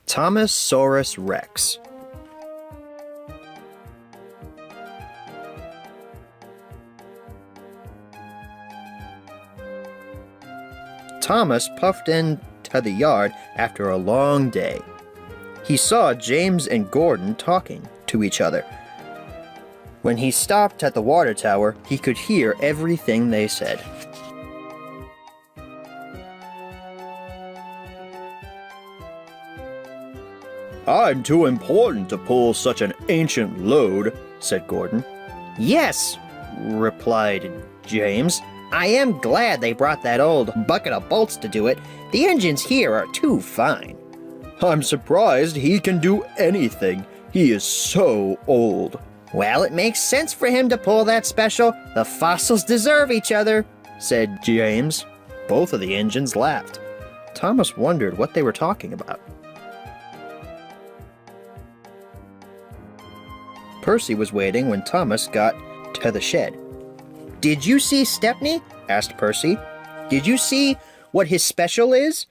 Thomas-Saurus Rex. Thomas puffed into the yard after a long day. He saw James and Gordon talking to each other. When he stopped at the water tower, he could hear everything they said. "I'm too important to pull such an ancient load," said Gordon. "Yes," replied James. "I am glad they brought that old bucket of bolts to do it. The engines here are too fine." "I'm surprised he can do anything. He is so old." "Well, it makes sense for him to pull that special. The fossils deserve each other," said James. Both of the engines laughed. Thomas wondered what they were talking about. Percy was waiting when Thomas got to the shed. "Did you see Stepney?" asked Percy. "Did you see what his special is?"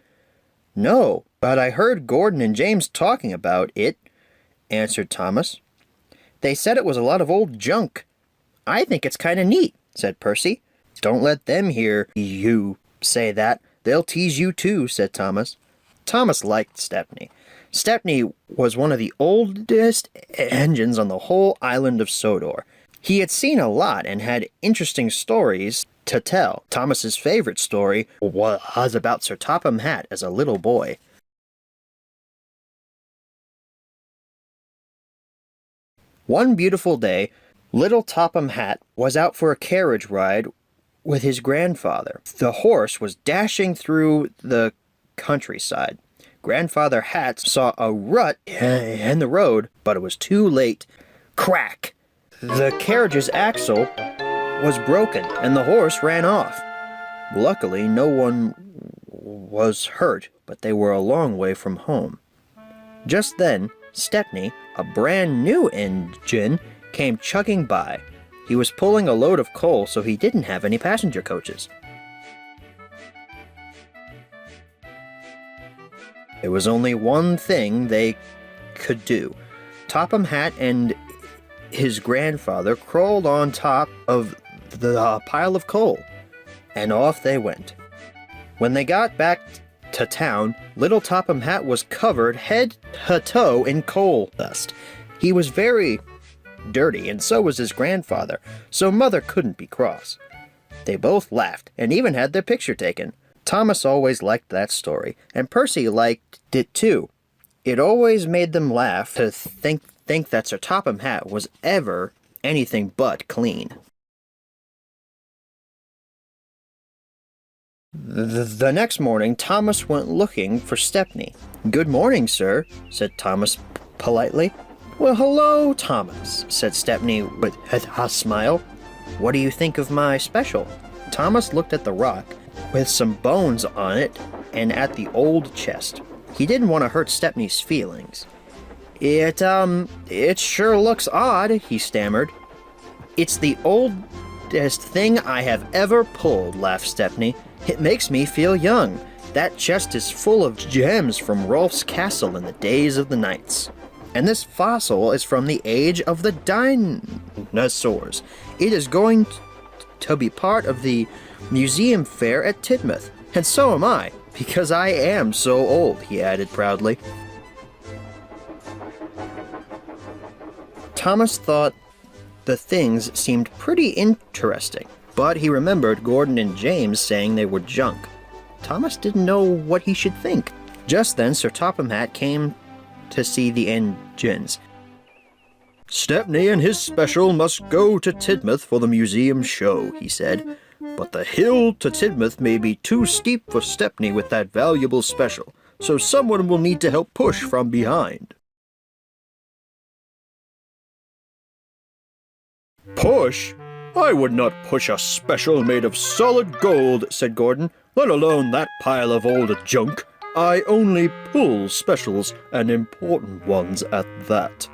"No, but I heard Gordon and James talking about it," answered Thomas. "They said it was a lot of old junk." "I think it's kind of neat," said Percy. "Don't let them hear you say that. They'll tease you too," said Thomas. Thomas liked Stepney. Stepney was one of the oldest engines on the whole island of Sodor. He had seen a lot and had interesting stories to tell. Thomas's favorite story was about Sir Topham Hatt as a little boy. One beautiful day, little Topham Hatt was out for a carriage ride with his grandfather. The horse was dashing through the countryside. Grandfather Hatt saw a rut in the road, but it was too late. Crack! The carriage's axle was broken, and the horse ran off. Luckily, no one was hurt, but they were a long way from home. Just then, Stepney, a brand new engine, came chugging by. He was pulling a load of coal, so he didn't have any passenger coaches. There was only one thing they could do. Topham Hatt and his grandfather crawled on top of the pile of coal, and off they went. When they got back to town, little Topham Hatt was covered head to toe in coal dust. He was very dirty, and so was his grandfather, so Mother couldn't be cross. They both laughed, and even had their picture taken. Thomas always liked that story, and Percy liked it too. It always made them laugh to think that Sir Topham Hatt was ever anything but clean. The next morning, Thomas went looking for Stepney. "Good morning, sir," said Thomas politely. "Well, hello, Thomas," said Stepney with a smile. "What do you think of my special?" Thomas looked at the rock with some bones on it and at the old chest. He didn't want to hurt Stepney's feelings. It sure looks odd," he stammered. "It's the oldest thing I have ever pulled," laughed Stepney. "It makes me feel young. That chest is full of gems from Rolf's castle in the days of the knights. And this fossil is from the age of the dinosaurs. It is going to be part of the museum fair at Tidmouth. And so am I, because I am so old," he added proudly. Thomas thought the things seemed pretty interesting, but he remembered Gordon and James saying they were junk. Thomas didn't know what he should think. Just then, Sir Topham Hatt came to see the engines. "Stepney and his special must go to Tidmouth for the museum show," he said. "But the hill to Tidmouth may be too steep for Stepney with that valuable special, so someone will need to help push from behind." "Push? I would not push a special made of solid gold," said Gordon, "let alone that pile of old junk. I only pull specials, and important ones at that."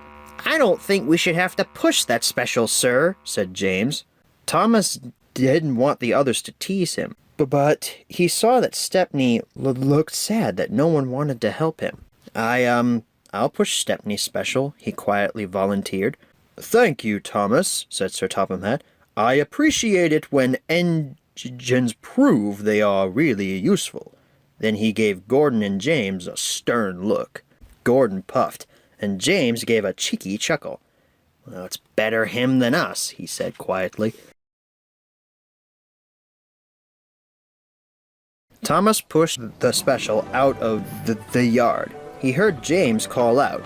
"I don't think we should have to push that special, sir," said James. Thomas didn't want the others to tease him, but he saw that Stepney looked sad that no one wanted to help him. I'll push Stepney's special, he quietly volunteered. Thank you, Thomas, said Sir Topham Hatt. I appreciate it when engines prove they are really useful. Then he gave Gordon and James a stern look. Gordon puffed, and James gave a cheeky chuckle. Well, it's better him than us, he said quietly. Thomas pushed the special out of the yard. He heard James call out,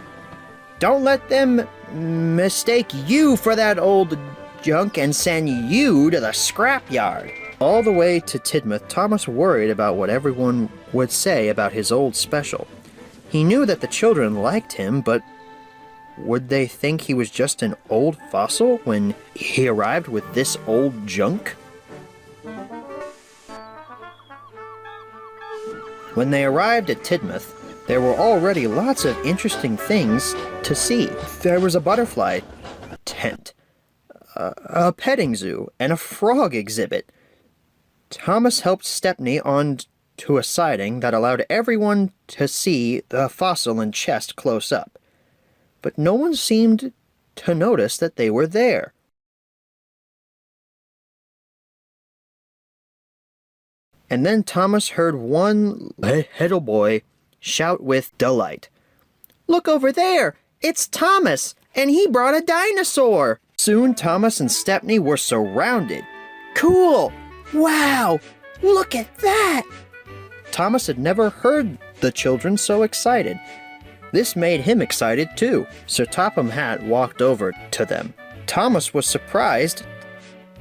"Don't let them mistake you for that old junk and send you to the scrapyard." All the way to Tidmouth, Thomas worried about what everyone would say about his old special. He knew that the children liked him, but would they think he was just an old fossil when he arrived with this old junk? When they arrived at Tidmouth, there were already lots of interesting things to see. There was a butterfly tent, a petting zoo, and a frog exhibit. Thomas helped Stepney on to a siding that allowed everyone to see the fossil and chest close up. But no one seemed to notice that they were there. And then Thomas heard one little boy shout with delight, "Look over there! It's Thomas, and he brought a dinosaur!" Soon Thomas and Stepney were surrounded. "Cool! Wow! Look at that!" Thomas had never heard the children so excited. This made him excited too. Sir Topham Hatt walked over to them. Thomas was surprised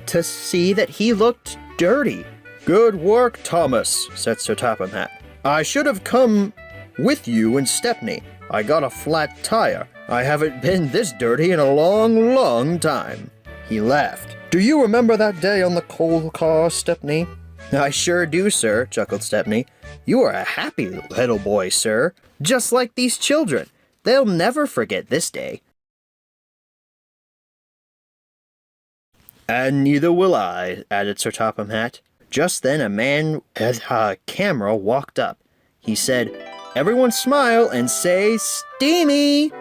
to see that he looked dirty. "Good work, Thomas," said Sir Topham Hatt. "I should have come with you and Stepney. I got a flat tire. I haven't been this dirty in a long, long time." He laughed. "Do you remember that day on the coal car, Stepney?" "I sure do, sir," chuckled Stepney. "You are a happy little boy, sir. Just like these children. They'll never forget this day." "And neither will I," added Sir Topham Hatt. Just then a man with a camera walked up. He said, "Everyone smile and say steamy!"